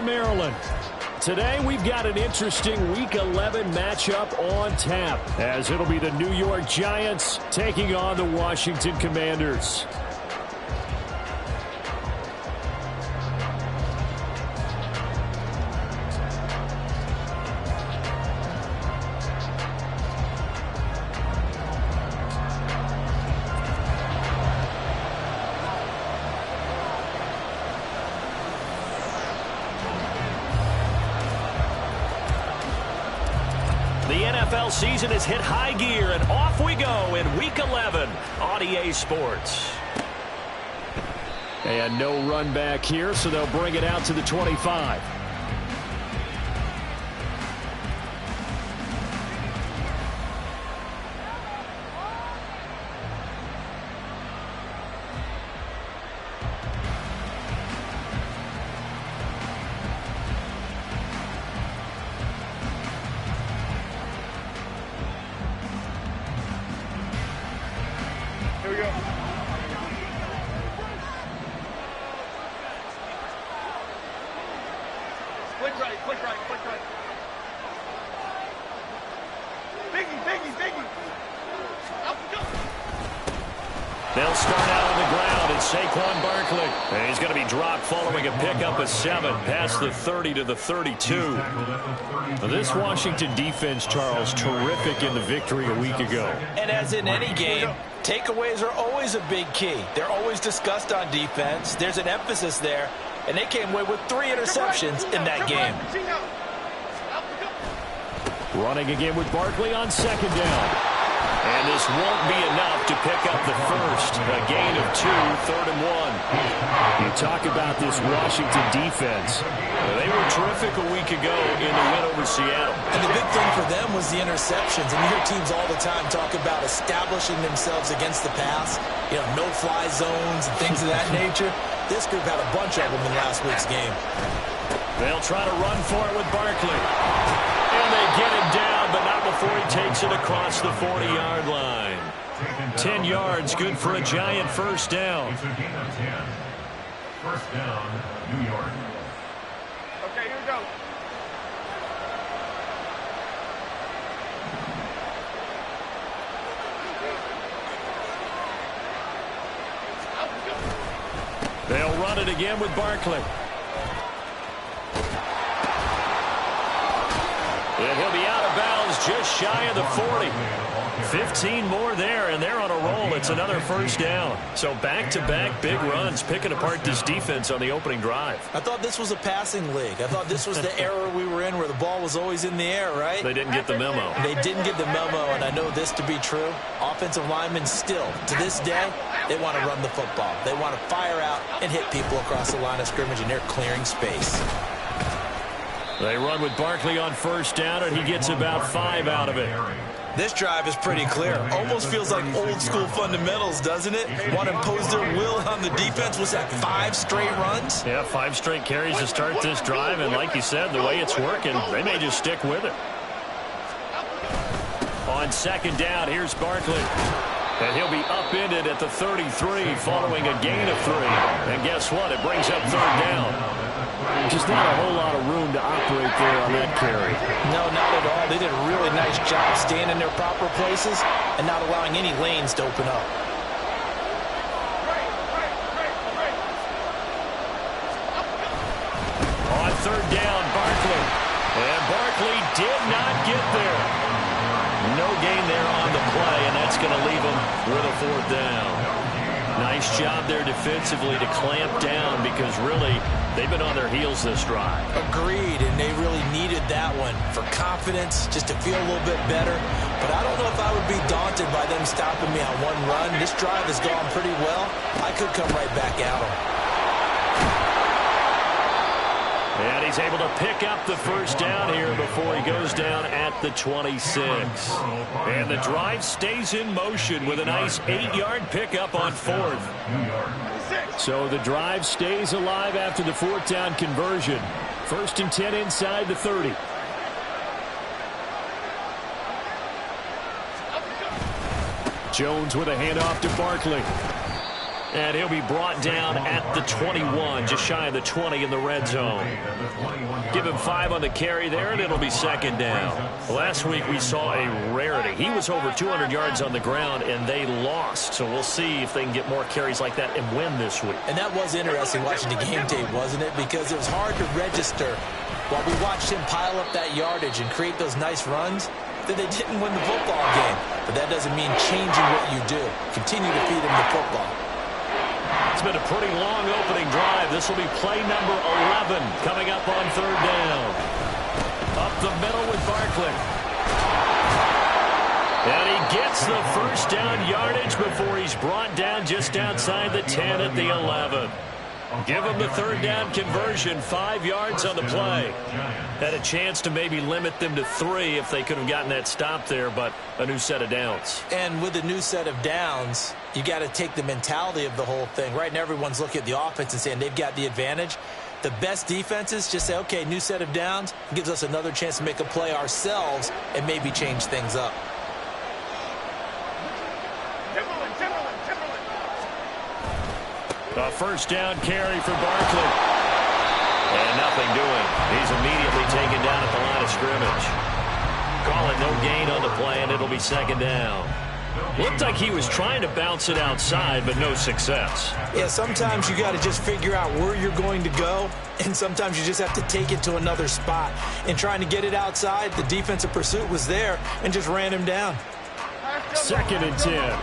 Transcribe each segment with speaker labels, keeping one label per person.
Speaker 1: Maryland. Today, we've got an interesting Week 11 matchup on tap, as it'll be the New York Giants taking on the Washington Commanders.
Speaker 2: The NFL season has hit high gear, and off we go in Week 11 on EA Sports.
Speaker 1: And no run back here, so they'll bring it out to the 25.
Speaker 3: Here we go. Quick right, quick right, quick right. Biggie. Up we go.
Speaker 2: They'll start out on the ground. It's Saquon Barkley. And he's going to be dropped following a pickup of 7 past the 30 to the 32.
Speaker 1: This Washington defense, Charles, terrific in the victory a week ago.
Speaker 4: And as in any game, takeaways are always a big key. They're always discussed on defense. There's an emphasis there. And they came away with 3 interceptions in that game.
Speaker 1: Running again with Barkley on second down.
Speaker 2: And this won't be enough to pick up the first. A gain of 2, 3rd and 1.
Speaker 1: You talk about this Washington defense.
Speaker 2: They were terrific a week ago in the win over Seattle.
Speaker 4: And the big thing for them was the interceptions. And you hear teams all the time talk about establishing themselves against the pass. You know, no-fly zones and things of that nature. This group had a bunch of them in last week's game.
Speaker 2: They'll try to run for it with Barkley. And they get him down, but not before he takes it across the 40-yard line. 10 yards, good for a Giant first down.
Speaker 3: It's a gain of 10. First down, New York. Okay, here we go.
Speaker 2: They'll run it again with Barkley. And he'll be out of bounds just shy of the 40. 15 more there, and they're on a roll. It's another first down. So back-to-back big runs, picking apart this defense on the opening drive.
Speaker 4: I thought this was a passing league. I thought this was the era we were in where the ball was always in the air, right?
Speaker 2: They didn't get the memo.
Speaker 4: They didn't get the memo, and I know this to be true. Offensive linemen still, to this day, they want to run the football. They want to fire out and hit people across the line of scrimmage, and they're clearing space.
Speaker 2: They run with Barkley on first down, and he gets about 5 out of it.
Speaker 4: This drive is pretty clear. Almost feels like old-school fundamentals, doesn't it? Want to impose their will on the defense. Was that 5 straight runs?
Speaker 2: Yeah, 5 straight carries to start this drive, and like you said, the way it's working, they may just stick with it. On second down, here's Barkley. And he'll be upended at the 33 following a gain of 3. And guess what? It brings up 3rd down.
Speaker 1: Just not a whole lot of room to operate there on that carry.
Speaker 4: No, not at all. They did a really nice job staying in their proper places and not allowing any lanes to open up.
Speaker 2: On 3rd down, Barkley. And Barkley did not get there. No gain there on the play, and that's going to leave him with a 4th down. Nice job there defensively to clamp down because really they've been on their heels this drive.
Speaker 4: Agreed, and they really needed that one for confidence, just to feel a little bit better. But I don't know if I would be daunted by them stopping me on one run. This drive has gone pretty well. I could come right back at them.
Speaker 2: And he's able to pick up the first down here before he goes down at the 26. And the drive stays in motion with a nice 8-yard pickup on 4th.
Speaker 1: So the drive stays alive after the 4th down conversion. 1st and 10 inside the 30. Jones with a handoff to Barkley.
Speaker 2: And he'll be brought down at the 21, just shy of the 20 in the red zone. Give him 5 on the carry there, and it'll be second down. Last week we saw a rarity. He was over 200 yards on the ground, and they lost. So we'll see if they can get more carries like that and win this week.
Speaker 4: And that was interesting watching the game tape, wasn't it? Because it was hard to register while we watched him pile up that yardage and create those nice runs that they didn't win the football game. But that doesn't mean changing what you do. Continue to feed him the football.
Speaker 2: It's been a pretty long opening drive. This will be play number 11 coming up on third down. Up the middle with Barkley. And he gets the first down yardage before he's brought down just outside the 10 at the 11. Give him the third down conversion, 5 yards on the play. Had a chance to maybe limit them to 3 if they could have gotten that stop there, but a new set of downs.
Speaker 4: And with a new set of downs, you got to take the mentality of the whole thing. Right now, everyone's looking at the offense and saying they've got the advantage. The best defenses just say, okay, new set of downs, gives us another chance to make a play ourselves and maybe change things up.
Speaker 2: A first down carry for Barkley. And nothing doing. He's immediately taken down at the line of scrimmage. Call it no gain on the play, and it'll be second down. Looked like he was trying to bounce it outside, but no success.
Speaker 4: Yeah, sometimes you got to just figure out where you're going to go, and sometimes you just have to take it to another spot. In trying to get it outside, the defensive pursuit was there and just ran him down.
Speaker 1: Second and 10.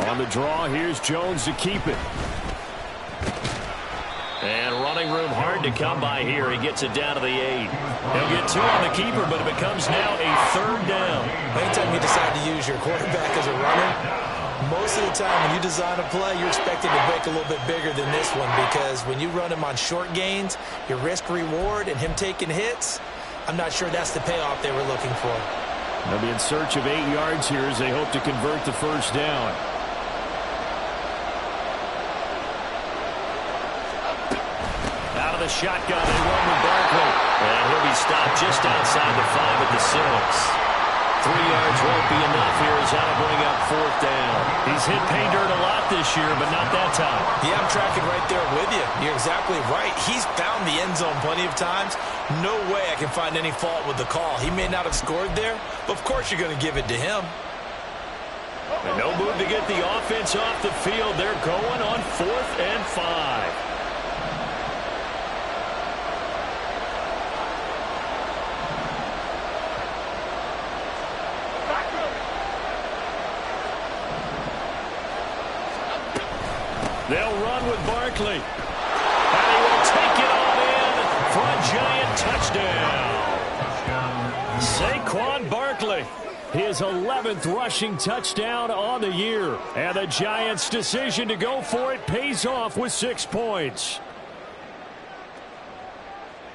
Speaker 1: On the draw, here's Jones to keep it.
Speaker 2: And running room hard to come by here. He gets it down to the 8. He'll get 2 on the keeper, but it becomes now a third down.
Speaker 4: Anytime you decide to use your quarterback as a runner, most of the time when you design a play, you're expected to break a little bit bigger than this one, because when you run him on short gains, your risk-reward and him taking hits, I'm not sure that's the payoff they were looking for.
Speaker 1: They'll be in search of 8 yards here as they hope to convert the first down.
Speaker 2: Out of the shotgun, they run with Barkley. And he'll be stopped just outside the 5 at the 6. 3 yards won't be enough here as that'll bring up fourth down.
Speaker 1: He's hit pay dirt a lot this year, but not that time.
Speaker 4: Yeah, I'm tracking right there with you. You're exactly right. He's found the end zone plenty of times. No way I can find any fault with the call. He may not have scored there, but of course you're going to give it to him.
Speaker 2: And no move to get the offense off the field. They're going on 4th and 5. They'll run with Barkley. And he will take it on in for a giant touchdown.
Speaker 1: Saquon Barkley, his 11th rushing touchdown on the year. And the Giants' decision to go for it pays off with 6 points.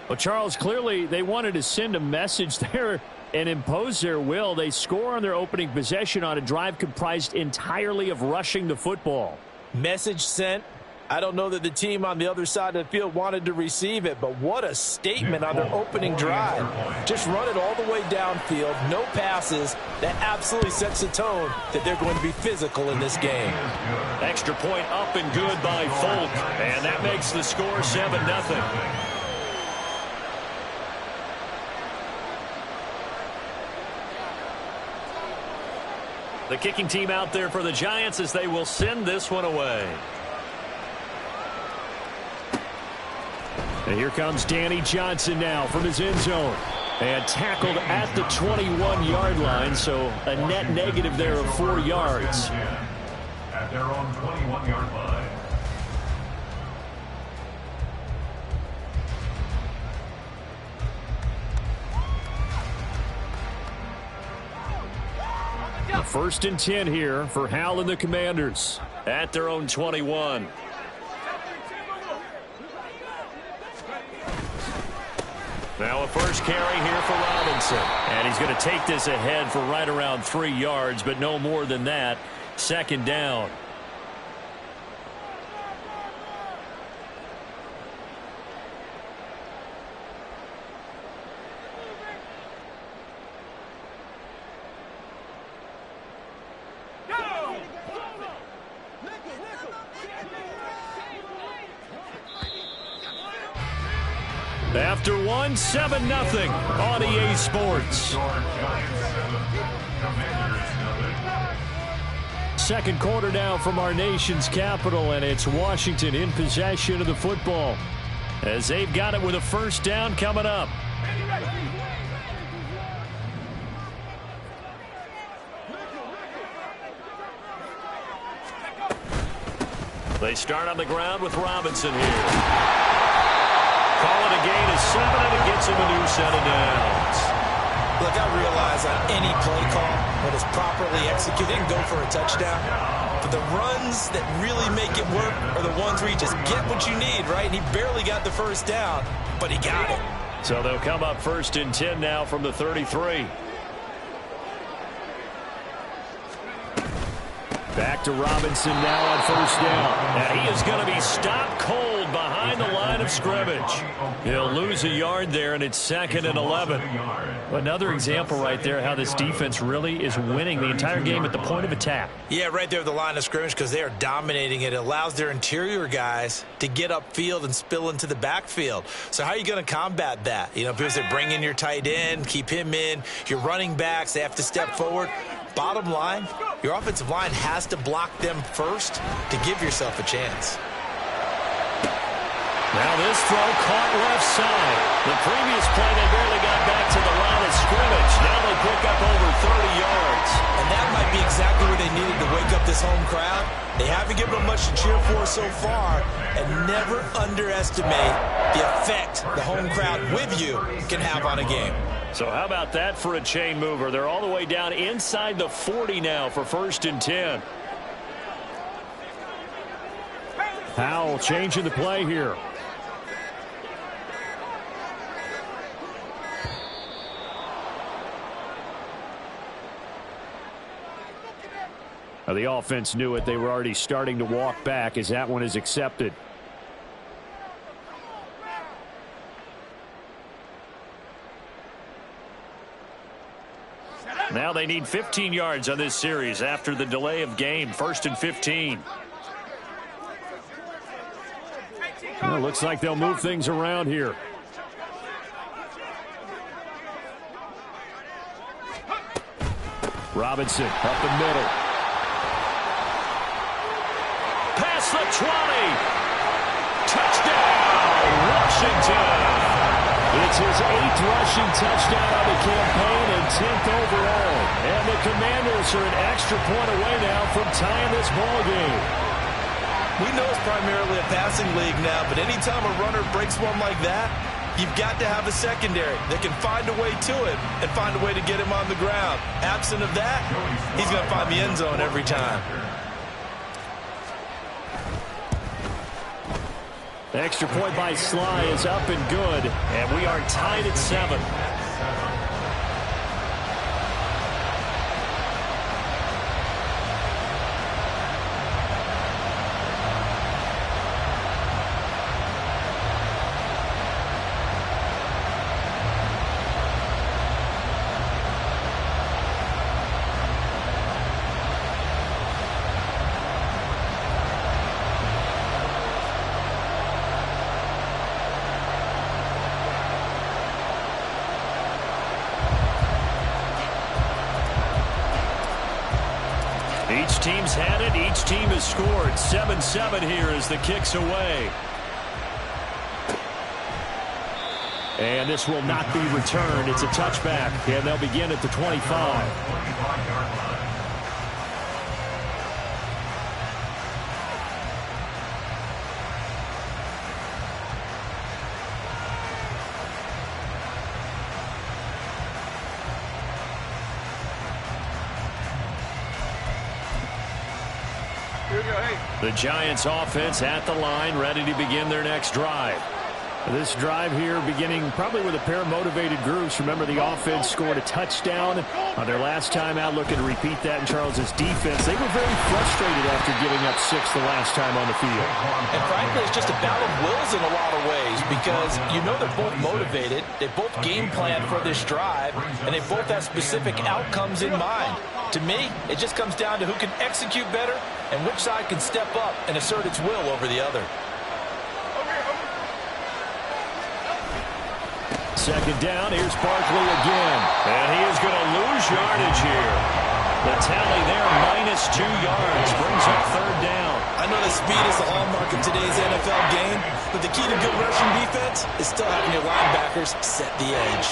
Speaker 1: Well, Charles, clearly they wanted to send a message there and impose their will. They score on their opening possession on a drive comprised entirely of rushing the football.
Speaker 4: Message sent. I don't know that the team on the other side of the field wanted to receive it, but what a statement on their opening drive. Just run it all the way downfield, no passes. That absolutely sets the tone that they're going to be physical in this game.
Speaker 2: Extra point up and good by Folk, and that makes the score 7-0. The kicking team out there for the Giants as they will send this one away.
Speaker 1: And here comes Danny Johnson now from his end zone. And tackled at the 21-yard line, so a net negative there of 4 yards.
Speaker 3: At their own 21-yard line.
Speaker 1: First and 10 here for Hal and the Commanders.
Speaker 2: At their own 21. Now a first carry here for Robinson.
Speaker 1: And he's going to take this ahead for right around 3 yards, but no more than that. Second down. After one, 7-0 on EA Sports. Second quarter now from our nation's capital, and it's Washington in possession of the football as they've got it with a first down coming up.
Speaker 2: They start on the ground with Robinson here. Call it a gain of 7, and it gets him a new set of downs.
Speaker 4: Look, I realize on any play call, when it's properly executed, it can go for a touchdown. But the runs that really make it work are the ones where you just get what you need, right? And he barely got the first down, but he got it.
Speaker 2: So they'll come up 1st and 10 now from the 33.
Speaker 1: Back to Robinson now on first down.
Speaker 2: And he is going to be stopped cold behind the line of scrimmage. He'll lose a yard there, and it's 2nd and 11.
Speaker 1: Another example right there how this defense really is winning the entire game at the point of attack.
Speaker 4: Yeah, right there at the line of scrimmage because they are dominating it. It allows their interior guys to get upfield and spill into the backfield. So how are you going to combat that? You know, because they bring in your tight end, keep him in. Your running backs, they have to step forward. Bottom line, your offensive line has to block them first to give yourself a chance.
Speaker 2: Now this throw caught left side. The previous play, they barely got back to the line of scrimmage. Now they pick up over 30 yards.
Speaker 4: And that might be exactly what they needed to wake up this home crowd. They haven't given them much to cheer for so far. And never underestimate the effect the home crowd with you can have on a game.
Speaker 2: So how about that for a chain mover? They're all the way down inside the 40 now for 1st and 10.
Speaker 1: Howell changing the play here. Now the offense knew it. They were already starting to walk back as that one is accepted.
Speaker 2: Now they need 15 yards on this series after the delay of game. 1st and 15.
Speaker 1: Well, looks like they'll move things around here. Robinson up the middle.
Speaker 2: Past the 20. Touchdown, Washington.
Speaker 1: It's his 8th rushing touchdown on the campaign and 10th overall. And the Commanders are an extra point away now from tying this ball game.
Speaker 4: We know it's primarily a passing league now, but anytime a runner breaks one like that, you've got to have a secondary that can find a way to it and find a way to get him on the ground. Absent of that, he's going to find the end zone every time.
Speaker 1: The extra point by Sly is up and good,
Speaker 2: and we are tied at 7. Each team's had it. Each team has scored. 7-7 here as the kick's away.
Speaker 1: And this will not be returned. It's a touchback, and they'll begin at the 25.
Speaker 2: The Giants offense at the line, ready to begin their next drive.
Speaker 1: This drive here beginning probably with a pair of motivated groups. Remember, the offense scored a touchdown on their last time out. Looking to repeat that in Charles's defense. They were very frustrated after giving up 6 the last time on the field.
Speaker 4: And frankly, it's just a battle of wills in a lot of ways because you know they're both motivated. They both game plan for this drive, and they both have specific outcomes in mind. To me, it just comes down to who can execute better and which side can step up and assert its will over the other.
Speaker 1: second down. Here's Barkley again.
Speaker 2: And he is going to lose yardage here. The tally there, -2 yards, brings up third down.
Speaker 4: I know that speed is the hallmark of today's NFL game, but the key to good rushing defense is still having your linebackers set the edge.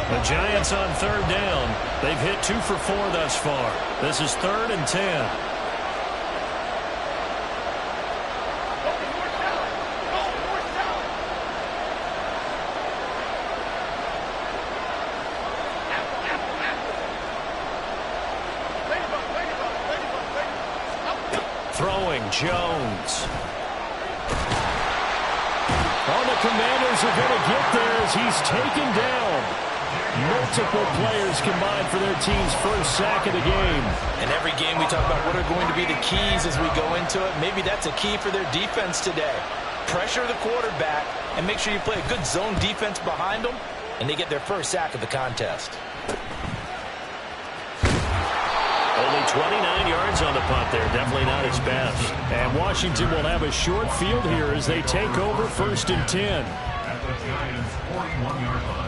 Speaker 2: The Giants on third down. They've hit 2 for 4 thus far. This is 3rd and 10. Throwing Jones.
Speaker 1: Oh, the Commanders are going to get there as he's taken down. Multiple players combined for their team's first sack of the game.
Speaker 4: And every game we talk about what are going to be the keys as we go into it. Maybe that's a key for their defense today. Pressure the quarterback and make sure you play a good zone defense behind them, and they get their first sack of the contest.
Speaker 2: Only 29 yards on the punt there. Definitely not his best.
Speaker 1: And Washington will have a short field here as they take over 1st and 10.
Speaker 3: At the Giants' 41-yard line.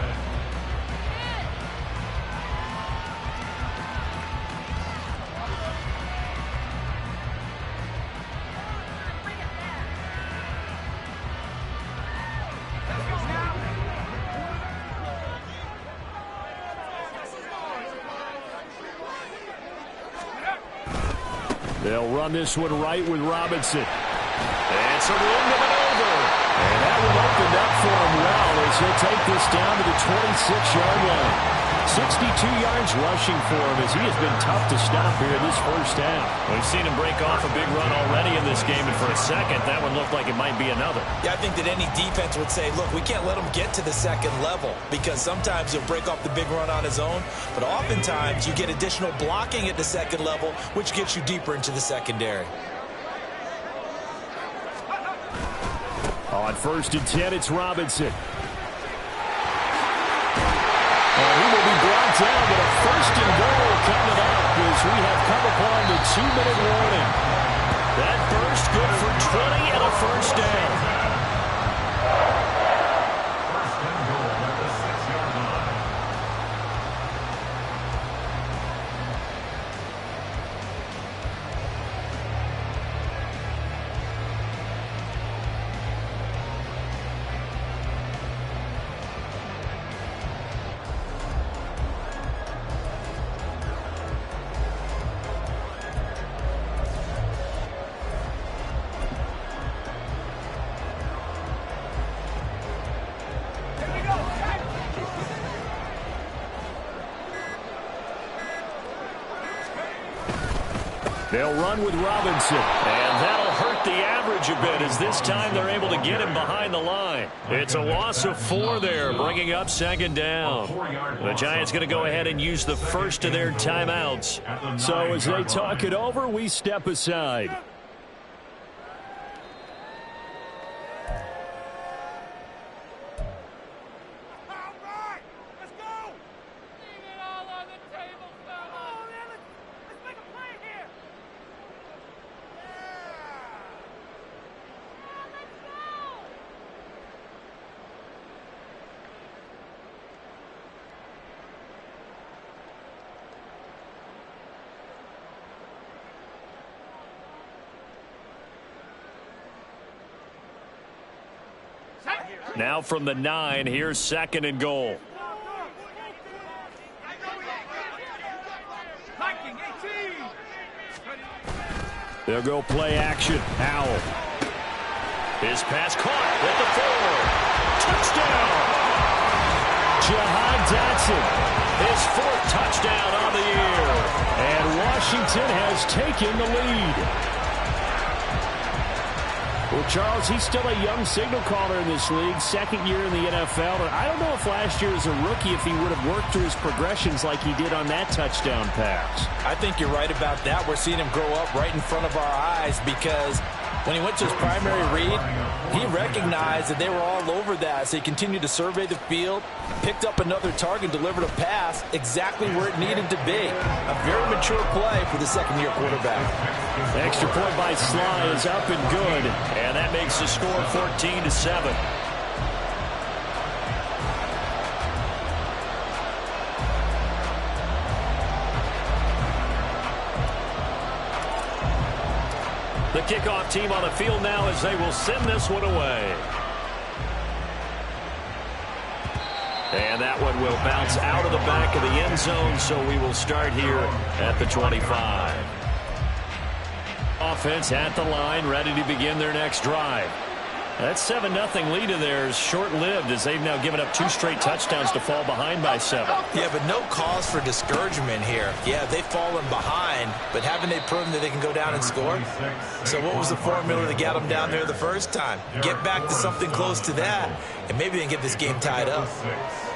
Speaker 1: They'll run this one right with Robinson.
Speaker 2: And some room to maneuver.
Speaker 1: And that one opened up for him well as he'll take this down to the 26-yard line. 62 yards rushing for him as he has been tough to stop here in this first half.
Speaker 2: We've seen him break off a big run already in this game, and for a second, that one looked like it might be another.
Speaker 4: Yeah, I think that any defense would say, look, we can't let him get to the second level because sometimes he'll break off the big run on his own, but oftentimes you get additional blocking at the second level, which gets you deeper into the secondary.
Speaker 1: On 1st and 10, it's Robinson. And he will be brought down, but a 1st and goal coming up as we have come upon the 2-minute warning.
Speaker 2: That burst good for 20 and a first down.
Speaker 3: First and goal at the 6-yard line.
Speaker 1: They'll run with Robinson.
Speaker 2: And that'll hurt the average a bit as this time they're able to get him behind the line. It's a loss of 4 there, bringing up 2nd down. The Giants going to go ahead and use the first of their timeouts.
Speaker 1: So as they talk it over, we step aside.
Speaker 2: Now from the 9, here's 2nd and goal.
Speaker 1: They'll go play action. Howell.
Speaker 2: His pass caught at the 4. Touchdown!
Speaker 1: Jahan Dotson.
Speaker 2: His 4th touchdown on the year.
Speaker 1: And Washington has taken the lead. Well, Charles, he's still a young signal caller in this league, 2nd year in the NFL. And I don't know if last year as a rookie, if he would have worked through his progressions like he did on that touchdown pass.
Speaker 4: I think you're right about that. We're seeing him grow up right in front of our eyes because When he went to his primary read, he recognized that they were all over that, so he continued to survey the field, picked up another target, delivered a pass exactly where it needed to be. A very mature play for the second-year quarterback.
Speaker 1: The extra point by Sly is up and good,
Speaker 2: and that makes the score 14-7. The kickoff team on the field now as they will send this one away. And that one will bounce out of the back of the end zone, so we will start here at the 25. Offense at the line, ready to begin their next drive. That 7-0 lead of theirs short-lived as they've now given up 2 straight touchdowns to fall behind by 7.
Speaker 4: Yeah, but no cause for discouragement here. Yeah, they've fallen behind, but haven't they proven that they can go down and score? So what was the formula that got them down there the first time? Get back to something close to that, and maybe they can get this game tied up.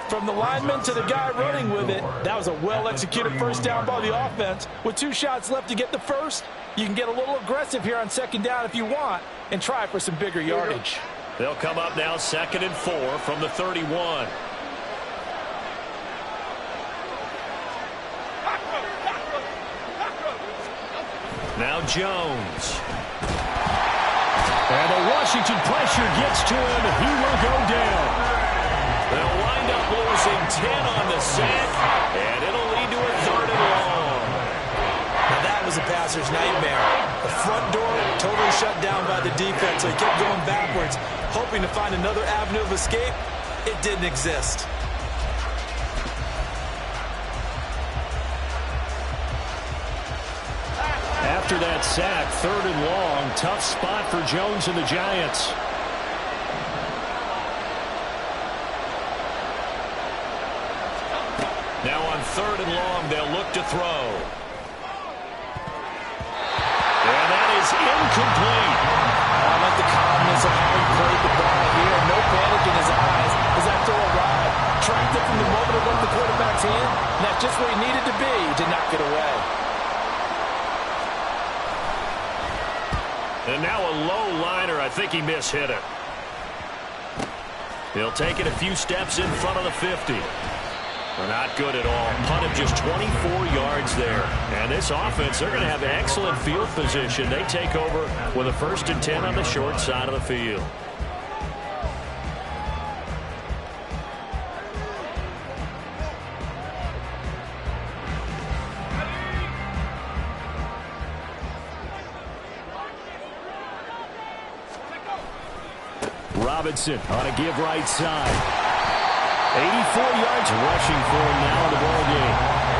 Speaker 4: From the lineman to the guy running with it, that was a well-executed first down by the offense. With 2 shots left to get the first, you can get a little aggressive here on second down if you want and try for some bigger yardage.
Speaker 2: They'll come up now 2nd and 4 from the 31. Now Jones.
Speaker 1: And the Washington pressure gets to him. He will go down.
Speaker 2: They'll wind up losing 10 on the sack, and it'll lead to a 3rd and long.
Speaker 4: Now that was a passer's nightmare. The front door totally shut down by the defense, so he kept going backwards, hoping to find another avenue of escape. It didn't exist.
Speaker 1: After that sack, 3rd and long, tough spot for Jones and the Giants.
Speaker 2: Now on 3rd and long, they'll look to throw. And that is incomplete.
Speaker 4: I like the calmness of how he played the ball here. No panic in his eyes as that throw arrived. Tracked it from the moment it left the quarterback's hand. And that's just where he needed to be to knock it away.
Speaker 2: And now a low liner. I think he mishit it. He'll take it a few steps in front of the 50. They're not good at all. Punt of just 24 yards there. And this offense, they're going to have excellent field position. They take over with a 1st and 10 on the short side of the field.
Speaker 1: Robinson on a give right side. 84 yards rushing for him now in the ball game.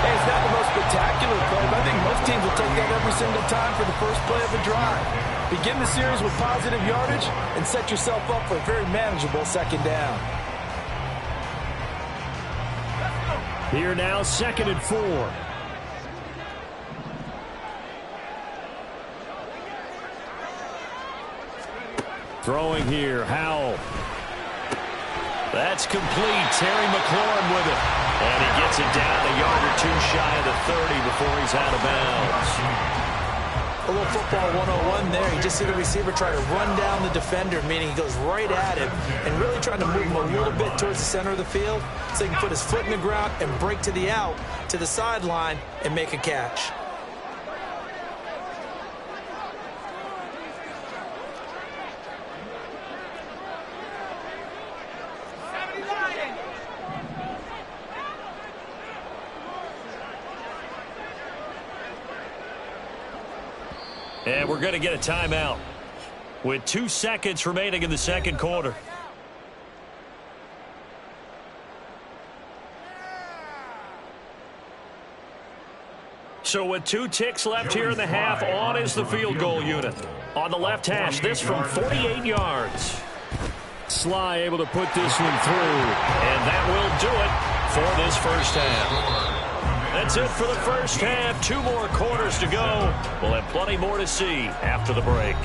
Speaker 4: Hey, it's not the most spectacular play, but I think most teams will take that every single time for the first play of a drive. Begin the series with positive yardage and set yourself up for a very manageable second down.
Speaker 1: Here now, 2nd and 4. Throwing here, Howell.
Speaker 2: That's complete. Terry McLaurin with it. And he gets it down a yard or 2 shy of the 30 before he's out of bounds.
Speaker 4: A little football 101 there. You just see the receiver try to run down the defender, meaning he goes right at him and really trying to move him a little bit towards the center of the field so he can put his foot in the ground and break to the out, to the sideline, and make a catch.
Speaker 2: And we're going to get a timeout with 2 seconds remaining in the second quarter. So with 2 ticks left here in the half, on is the field goal unit. On the left hash, this from 48 yards.
Speaker 1: Sly able to put this one through.
Speaker 2: And that will do it for this first half. That's it for the first half. 2 more quarters to go. We'll have plenty more to see after the break.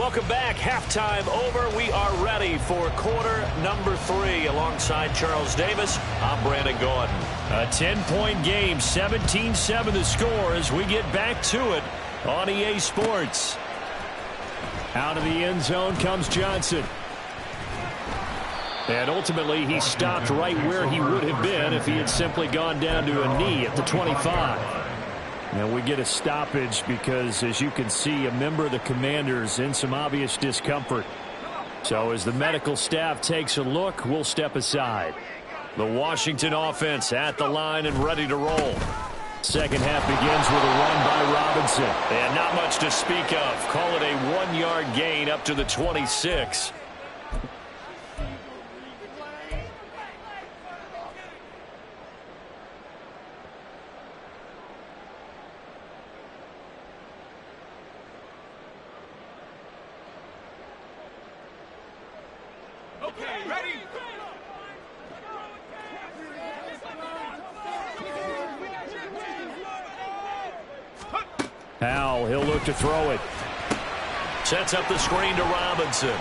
Speaker 2: Welcome back. Halftime over. We are ready for quarter number 3. Alongside Charles Davis, I'm Brandon Gordon. A 10-point game, 17-7 the score as we get back to it on EA Sports. Out of the end zone comes Johnson. And ultimately, he stopped right where he would have been if he had simply gone down to a knee at the 25. And we get a stoppage because, as you can see, a member of the Commanders in some obvious discomfort. So as the medical staff takes a look, we'll step aside. The Washington offense at the line and ready to roll. Second half begins with a run by Robinson. And not much to speak of. Call it a 1-yard gain up to the 26. Howell, he'll look to throw it. Sets up the screen to Robinson.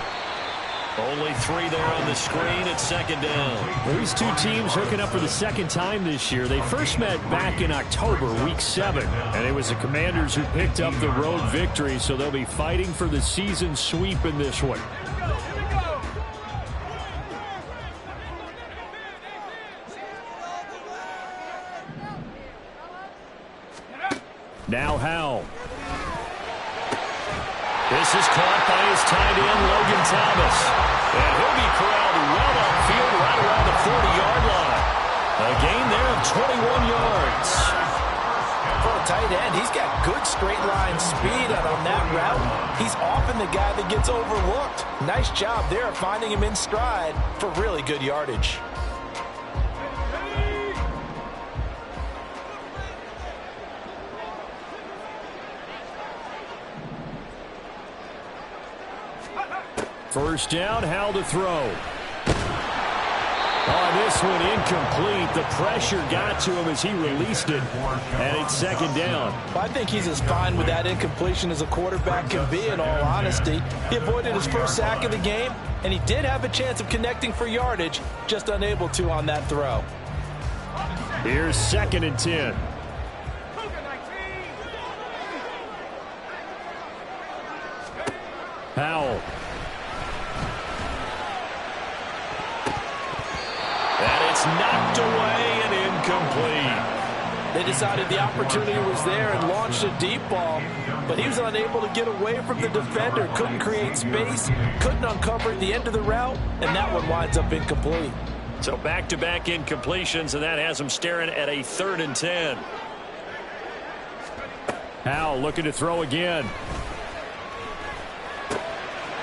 Speaker 2: Only 3 there on the screen at second down.
Speaker 1: Well, these two teams hooking up for the second time this year. They first met back in October, week 7. And it was the Commanders who picked up the road victory, so they'll be fighting for the season sweep in this one. Now Howell. This is caught by his tight end, Logan Thomas. And he'll be corralled well upfield right around the 40-yard line. A gain there of 21 yards.
Speaker 4: For a tight end, he's got good straight line speed, and on that route, he's often the guy that gets overlooked. Nice job there finding him in stride for really good yardage.
Speaker 1: First down, Howell to throw. Oh, this one incomplete. The pressure got to him as he released it, and it's second down.
Speaker 4: Well, I think he's as fine with that incompletion as a quarterback can be, in all honesty. He avoided his first sack of the game, and he did have a chance of connecting for yardage, just unable to on that throw.
Speaker 1: Here's second and 10. Howell.
Speaker 2: And it's knocked away and incomplete.
Speaker 4: They decided the opportunity was there and launched a deep ball, but he was unable to get away from the defender, couldn't create space, couldn't uncover the end of the route, and that one winds up incomplete.
Speaker 2: So back-to-back incompletions, and that has him staring at a 3rd and 10.
Speaker 1: Howell looking to throw again.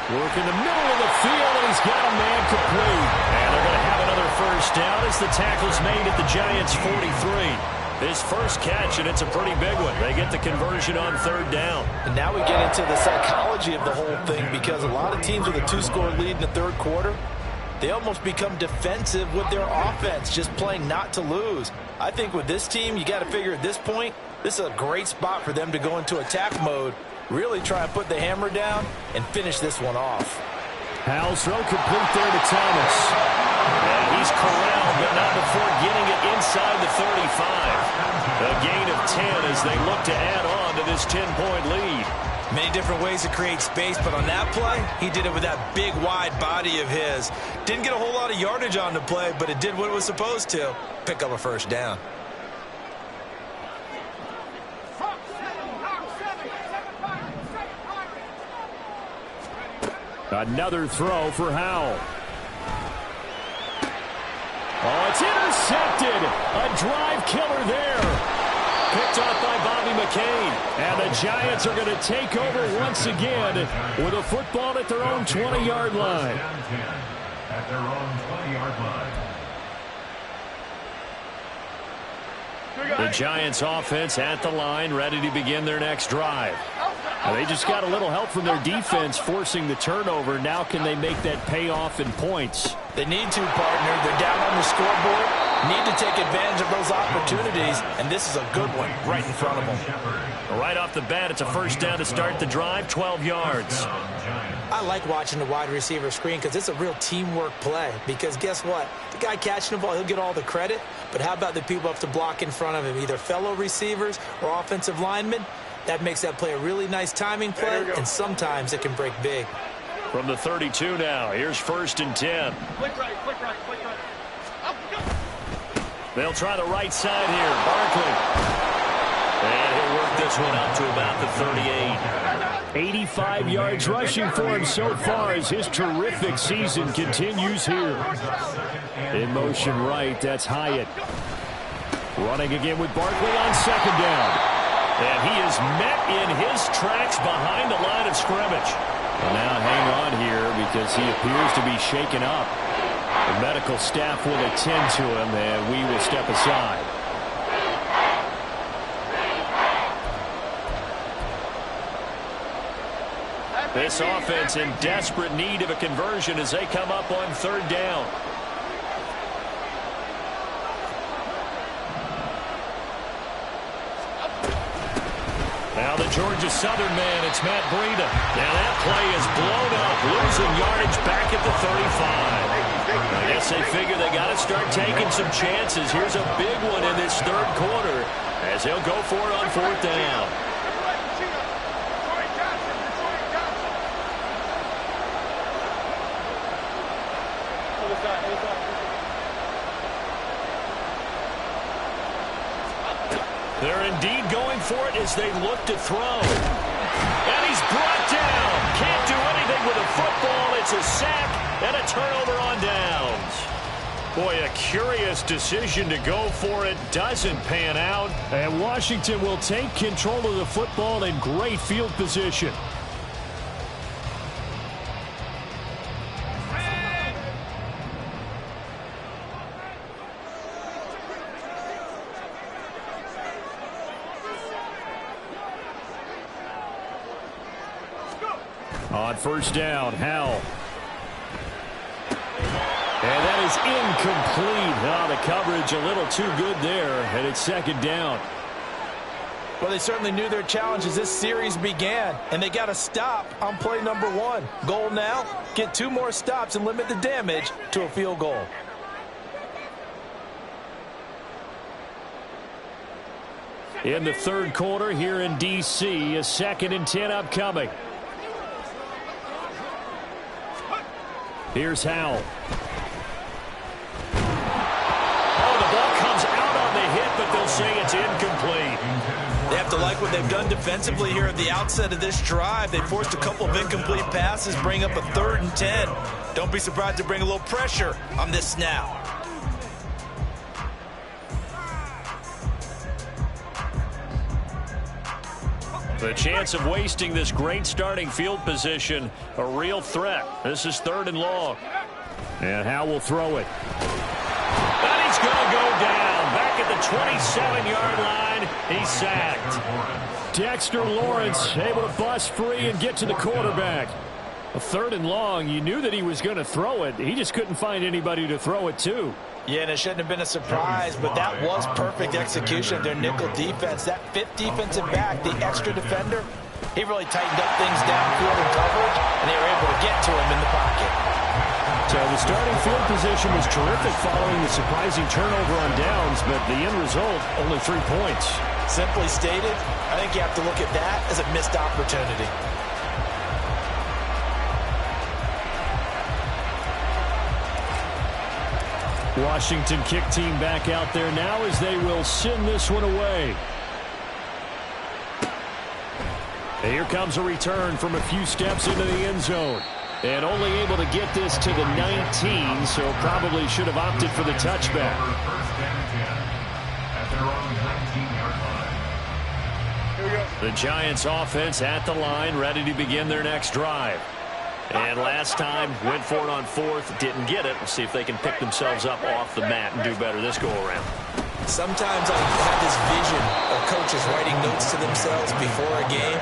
Speaker 1: Work in the middle of the field, and he's got a man complete. And they're going to have another first down as the tackle's made at the Giants' 43.
Speaker 2: His first catch, and it's a pretty big one. They get the conversion on 3rd down.
Speaker 4: And now we get into the psychology of the whole thing, because a lot of teams with a 2-score lead in the 3rd quarter, they almost become defensive with their offense, just playing not to lose. I think with this team, you got to figure at this point, this is a great spot for them to go into attack mode, really try and put the hammer down and finish this one off.
Speaker 1: Howell's throw complete there to Thomas.
Speaker 2: And he's corralled, but not before getting it inside the 35. A gain of 10 as they look to add on to this 10-point lead.
Speaker 4: Many different ways to create space, but on that play, he did it with that big, wide body of his. Didn't get a whole lot of yardage on the play, but it did what it was supposed to. Pick up a first down.
Speaker 1: Another throw for Howell. Oh, it's intercepted. A drive killer there. Picked off by Bobby McCain. And the Giants are going to take over once again with a football at their own 20-yard line.
Speaker 3: At their own 20-yard line.
Speaker 1: The Giants offense at the line, ready to begin their next drive. Now, they just got a little help from their defense forcing the turnover. Now can they make that pay off in points?
Speaker 4: They need to, partner. They're down on the scoreboard. Need to take advantage of those opportunities, and this is a good one right in front of them.
Speaker 2: Right off the bat, it's a first down to start the drive, 12 yards.
Speaker 4: I like watching the wide receiver screen because it's a real teamwork play. Because guess what? The guy catching the ball, he'll get all the credit. But how about the people up to block in front of him, either fellow receivers or offensive linemen? That makes that play a really nice timing play, and sometimes it can break big.
Speaker 2: From the 32 now, here's 1st and 10.
Speaker 3: Click right, click right, click right.
Speaker 2: They'll try the right side here. Barkley. And he'll work this one out to about the 38.
Speaker 1: 85 yards rushing for him so far as his terrific season continues here. In motion right, that's Hyatt. Running again with Barkley on 2nd down.
Speaker 2: And he is met in his tracks behind the line of scrimmage.
Speaker 1: Well, now hang on here because he appears to be shaken up. The medical staff will attend to him, and we will step aside.
Speaker 2: This offense in desperate need of a conversion as they come up on 3rd down. Now the Georgia Southern man, it's Matt Breida. Now that play is blown up, losing yardage back at the 35. I guess they figure they got to start taking some chances. Here's a big one in this 3rd quarter as he'll go for it on 4th down. They're indeed going for it as they look to throw. And he's brought down. Can't do anything with a football. It's a sack and a turnover on downs. Boy, a curious decision to go for it. Doesn't pan out.
Speaker 1: And Washington will take control of the football in great field position. On 1st down, Howell. And that is incomplete. Oh, the coverage a little too good there, and it's 2nd down.
Speaker 4: Well, they certainly knew their challenge as this series began, and they got to stop on play number 1. Goal now, get 2 more stops and limit the damage to a field goal.
Speaker 1: In the 3rd quarter here in D.C., a 2nd and 10 upcoming. Here's Howell.
Speaker 2: Oh, the ball comes out on the hit, but they'll say it's incomplete.
Speaker 4: They have to like what they've done defensively here at the outset of this drive. They forced a couple of incomplete passes, bring up a 3rd and 10. Don't be surprised to bring a little pressure on this snap.
Speaker 2: The chance of wasting this great starting field position, a real threat. This is 3rd and long.
Speaker 1: And Howell will throw it.
Speaker 2: And he's going to go down. Back at the 27-yard line, he's sacked.
Speaker 1: Dexter Lawrence able to bust free and get to the quarterback. A 3rd and long, you knew that he was going to throw it. He just couldn't find anybody to throw it to.
Speaker 4: Yeah, and it shouldn't have been a surprise, but that was perfect execution of their nickel defense. That 5th defensive back, the extra defender, he really tightened up things downfield in coverage, and they were able to get to him in the pocket.
Speaker 1: So the starting field position was terrific following the surprising turnover on downs, but the end result, only 3 points.
Speaker 4: Simply stated, I think you have to look at that as a missed opportunity.
Speaker 1: Washington kick team back out there now as they will send this one away. And here comes a return from a few steps into the end zone. And only able to get this to the 19, so probably should have opted for the touchback.
Speaker 2: The Giants offense at the line, ready to begin their next drive. And last time, went for it on 4th, didn't get it. We'll see if they can pick themselves up off the mat and do better this go-around.
Speaker 4: Sometimes I have this vision of coaches writing notes to themselves before a game.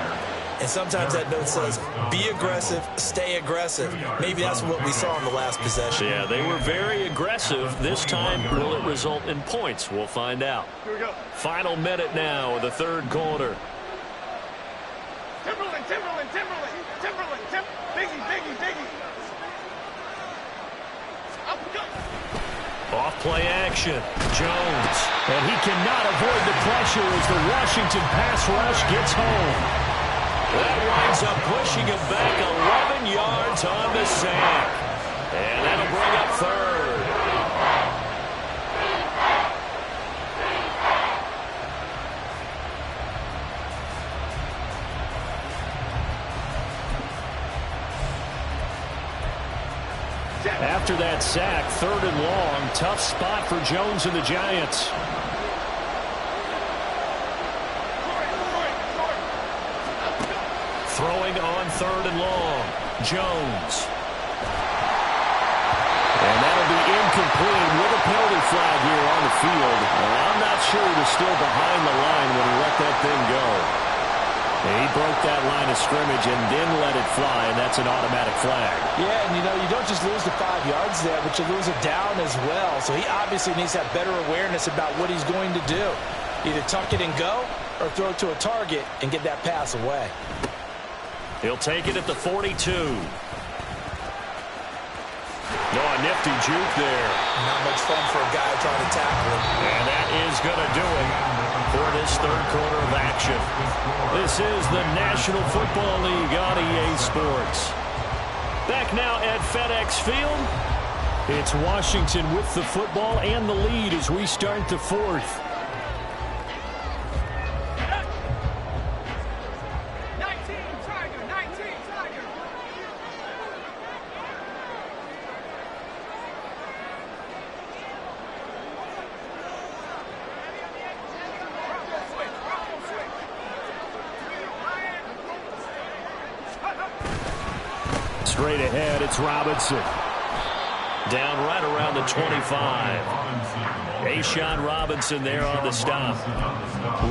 Speaker 4: And sometimes that note says, be aggressive, stay aggressive. Maybe that's what we saw in the last possession.
Speaker 2: Yeah, they were very aggressive. This time, will it result in points? We'll find out.
Speaker 3: Here we go.
Speaker 2: Final minute now of the third quarter.
Speaker 3: Timberland. Biggie. Up, go.
Speaker 2: Off play action. Jones.
Speaker 1: And he cannot avoid the pressure as the Washington pass rush gets home.
Speaker 2: That winds up pushing him back 11 yards on the sack. And that'll bring up third.
Speaker 1: After that sack, 3rd and long, tough spot for Jones and the Giants.
Speaker 2: Throwing on 3rd and long. Jones.
Speaker 1: And that'll be incomplete with a penalty flag here on the field. And I'm not sure he was still behind the line when he let that thing go. He broke that line of scrimmage and then let it fly, and that's an automatic flag.
Speaker 4: Yeah, and you don't just lose the 5 yards there, but you lose it down as well. So he obviously needs to have better awareness about what he's going to do. Either tuck it and go or throw it to a target and get that pass away.
Speaker 2: He'll take it at the 42. No, a nifty juke there.
Speaker 4: Not much fun for a guy trying to tackle him.
Speaker 2: And that is going to do it for this third quarter of action.
Speaker 1: This is the National Football League on EA Sports.
Speaker 2: Back now at FedEx Field.
Speaker 1: It's Washington with the football and the lead as we start the 4th. Straight ahead, it's Robinson.
Speaker 2: Down right around the 25. A'Shawn Robinson there on the stop.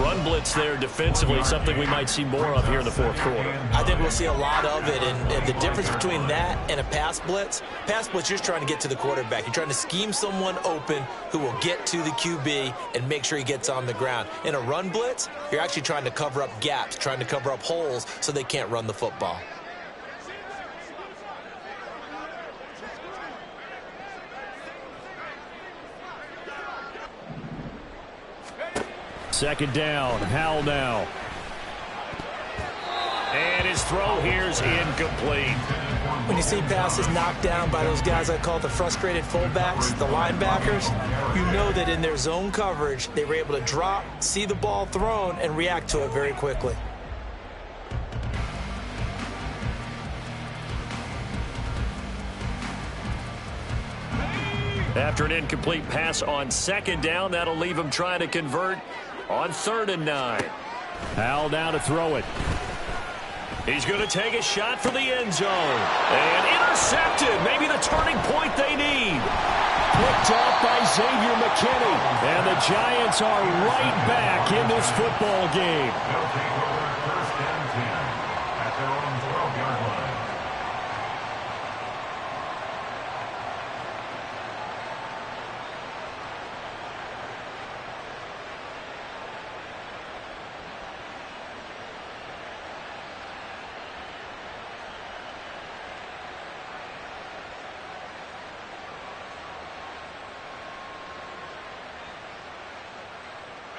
Speaker 2: Run blitz there defensively, something we might see more of here in the 4th quarter.
Speaker 4: I think we'll see a lot of it, and the difference between that and a pass blitz, you're just trying to get to the quarterback. You're trying to scheme someone open who will get to the QB and make sure he gets on the ground. In a run blitz, you're actually trying to cover up gaps, trying to cover up holes so they can't run the football.
Speaker 1: Second down, Howell now.
Speaker 2: And his throw here's incomplete.
Speaker 4: When you see passes knocked down by those guys I call the frustrated fullbacks, the linebackers, you know that in their zone coverage, they were able to drop, see the ball thrown, and react to it very quickly.
Speaker 2: After an incomplete pass on 2nd down, that'll leave him trying to convert on 3rd and 9.
Speaker 1: Howell down to throw it.
Speaker 2: He's going to take a shot for the end zone. And intercepted. Maybe the turning point they need.
Speaker 1: Picked off by Xavier McKinney. And the Giants are right back in this football game.
Speaker 3: They'll take over at 1st and 10 at their own 12-yard line.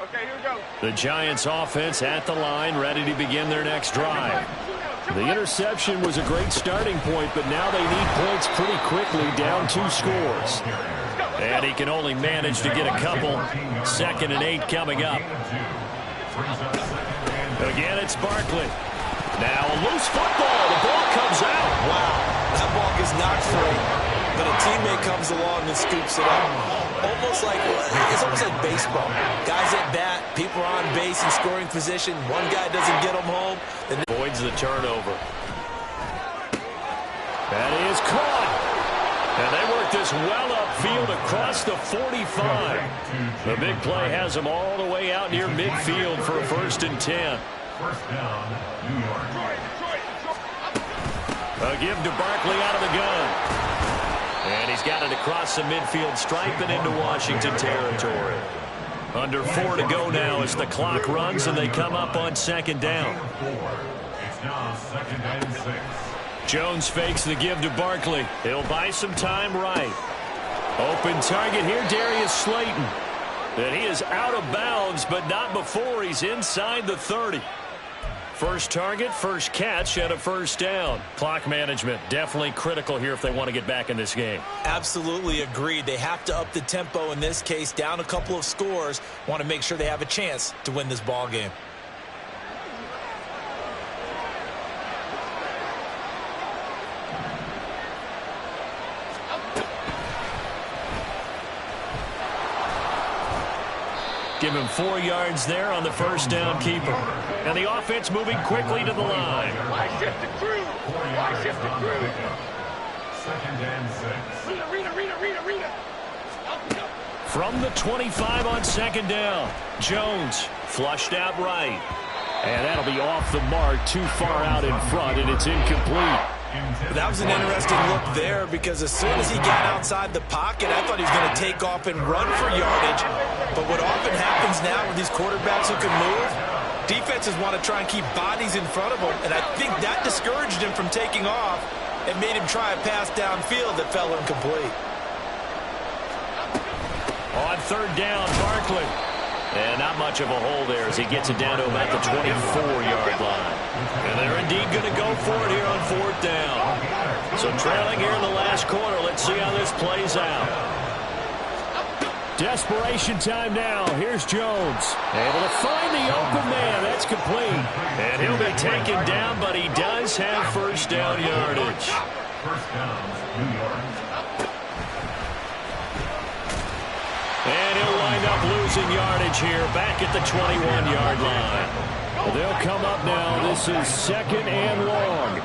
Speaker 3: Okay, here we go.
Speaker 1: The Giants offense at the line, ready to begin their next drive. The interception was a great starting point, but now they need points pretty quickly, down 2 scores.
Speaker 2: And he can only manage to get a couple. 2nd and 8 coming up. Again, it's Barkley. Now a loose football. The ball comes out.
Speaker 4: Wow, that ball gets knocked free, but a teammate comes along and scoops it up. It's almost like baseball. Guys at bat, people are on base in scoring position. One guy doesn't get them home.
Speaker 2: Then avoids the turnover.
Speaker 1: That is caught.
Speaker 2: And they work this well upfield across the 45. The big play has them all the way out near midfield for a 1st and 10.
Speaker 3: First down, New York.
Speaker 2: A give to Barkley out of the gun. And he's got it across the midfield stripe and into Washington territory. Under 4 to go now as the clock runs and they come up on second down.
Speaker 3: It's now 2nd and 6.
Speaker 2: Jones fakes the give to Barkley. He'll buy some time right. Open target here, Darius Slayton. And he is out of bounds, but not before he's inside the 30. First target, first catch, and a first down. Clock management, definitely critical here if they want to get back in this game.
Speaker 4: Absolutely agreed. They have to up the tempo in this case, down a couple of scores. Want to make sure they have a chance to win this ball game.
Speaker 2: Give him 4 yards there on the first down keeper. And the offense moving quickly to the line.
Speaker 3: Why shift the crew? Why shift the crew? 2nd and 6. Rita.
Speaker 2: From the 25 on second down. Jones flushed out right.
Speaker 1: And that'll be off the mark, too far out in front, and it's incomplete.
Speaker 4: That was an interesting look there because as soon as he got outside the pocket, I thought he was going to take off and run for yardage. But what often happens now with these quarterbacks who can move, defenses want to try and keep bodies in front of them, and I think that discouraged him from taking off and made him try a pass downfield that fell incomplete.
Speaker 2: On third down, Barkley. And not much of a hole there as he gets it down to about the 24-yard line. And they're indeed going to go for it here on fourth down. So trailing here in the last quarter. Let's see how this plays out.
Speaker 1: Desperation time now. Here's Jones. Able to find the open man. That's complete.
Speaker 2: And he'll be taken down, but he does have first down yardage.
Speaker 3: First down, New York.
Speaker 2: And he'll wind up losing yardage here back at the 21-yard line.
Speaker 1: They'll come up now. This is second and long.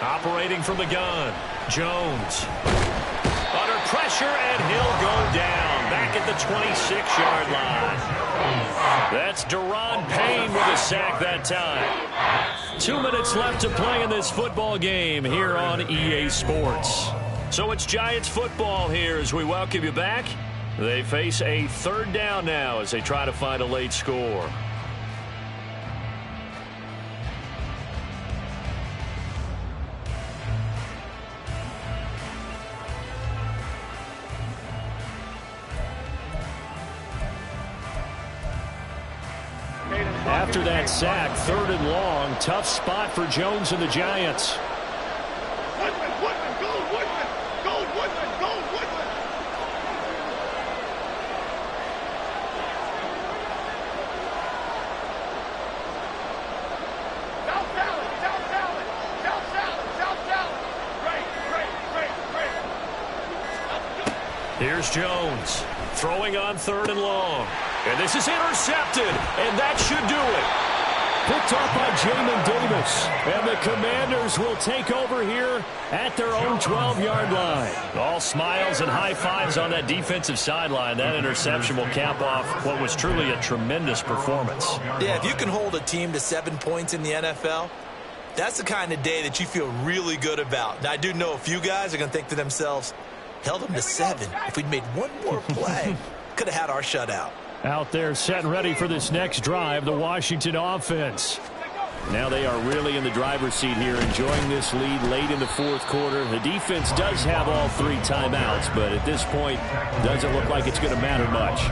Speaker 2: Operating from the gun, Jones. Under pressure, and he'll go down back at the 26-yard line. That's Deron Payne with a sack that time. 2 minutes left to play in this football game here on EA Sports. So it's Giants football here as we welcome you back. They face a third down now as they try to find a late score.
Speaker 1: After that sack, third and long, tough spot for Jones and the Giants.
Speaker 2: Here's Jones throwing on third and long. And this is intercepted, and that should do it.
Speaker 1: Picked off by Jamin Davis. And the Commanders will take over here at their own 12-yard line.
Speaker 2: All smiles and high fives on that defensive sideline. That interception will cap off what was truly a tremendous performance.
Speaker 4: Yeah, if you can hold a team to 7 points in the NFL, that's the kind of day that you feel really good about. Now, I do know a few guys are going to think to themselves, held them to 7. If we'd made one more play, could have had our shutout.
Speaker 1: Out there set and ready for this next drive, the Washington offense. Now they are really in the driver's seat here, enjoying this lead late in the fourth quarter. The defense does have all 3 timeouts, but at this point, doesn't look like it's going to matter much.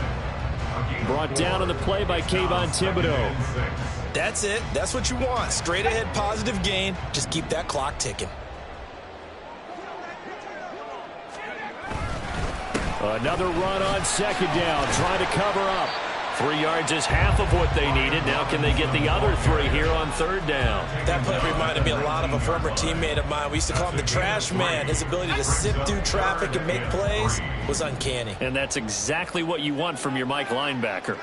Speaker 1: Brought down on the play by Kayvon Thibodeau.
Speaker 4: That's it. That's what you want. Straight ahead positive gain. Just keep that clock ticking.
Speaker 1: Another run on second down, trying to cover up.
Speaker 2: 3 yards is half of what they needed. Now can they get the other 3 here on third down?
Speaker 4: That play reminded me a lot of a former teammate of mine. We used to call him the trash man. His ability to sift through traffic and make plays was uncanny.
Speaker 2: And that's exactly what you want from your Mike linebacker.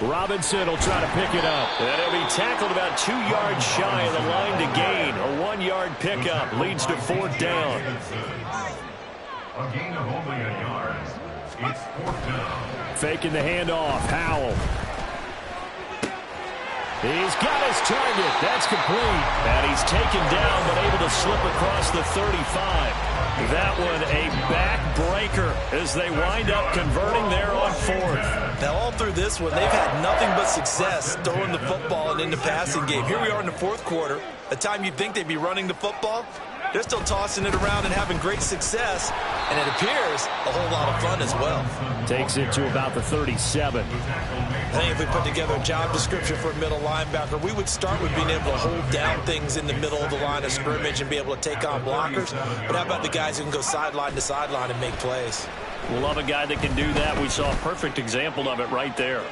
Speaker 1: Robinson will try to pick it up.
Speaker 2: And he'll be tackled about 2 yards shy of the line to gain. A 1-yard pickup leads to fourth down.
Speaker 3: A gain of only a yard. It's 4th down.
Speaker 1: Faking the handoff. Howell. He's got his target. That's complete.
Speaker 2: And he's taken down, but able to slip across the 35. That one a backbreaker as they wind up converting there on 4th.
Speaker 4: Now, all through this one, they've had nothing but success throwing the football and in the passing game. Here we are in the 4th quarter, a time you'd think they'd be running the football. They're still tossing it around and having great success, and it appears a whole lot of fun as well.
Speaker 1: Takes it to about the 37.
Speaker 4: I think if we put together a job description for a middle linebacker, we would start with being able to hold down things in the middle of the line of scrimmage and be able to take on blockers. But how about the guys who can go sideline to sideline and make plays?
Speaker 2: We'll love a guy that can do that. We saw a perfect example of it right there.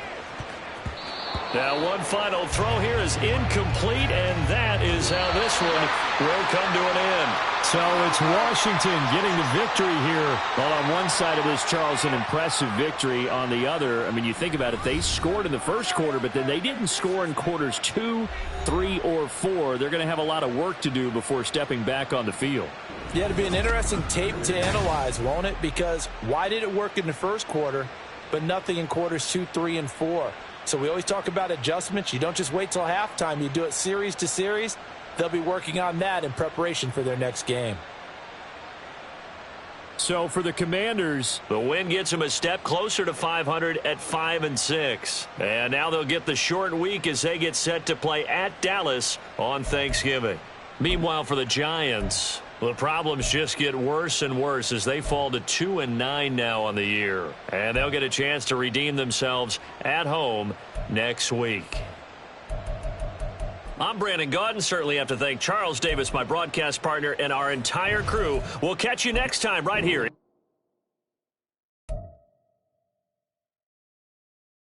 Speaker 2: Now, one final throw here is incomplete, and that is how this one will come to an end.
Speaker 1: So it's Washington getting the victory here. Well, on one side of this, Charles, an impressive victory. On the other, I mean, you think about it, they scored in the first quarter, but then they didn't score in quarters 2, 3, or 4. They're going to have a lot of work to do before stepping back on the field.
Speaker 4: Yeah, it'll be an interesting tape to analyze, won't it? Because why did it work in the first quarter, but nothing in quarters 2, 3, and 4? So we always talk about adjustments. You don't just wait till halftime. You do it series to series. They'll be working on that in preparation for their next game.
Speaker 1: So for the Commanders,
Speaker 2: the win gets them a step closer to 500 at 5-6. And now they'll get the short week as they get set to play at Dallas on Thanksgiving. Meanwhile, for the Giants, the problems just get worse and worse as they fall to 2-9 now on the year. And they'll get a chance to redeem themselves at home next week. I'm Brandon Gaudin. Certainly have to thank Charles Davis, my broadcast partner, and our entire crew. We'll catch you next time right here.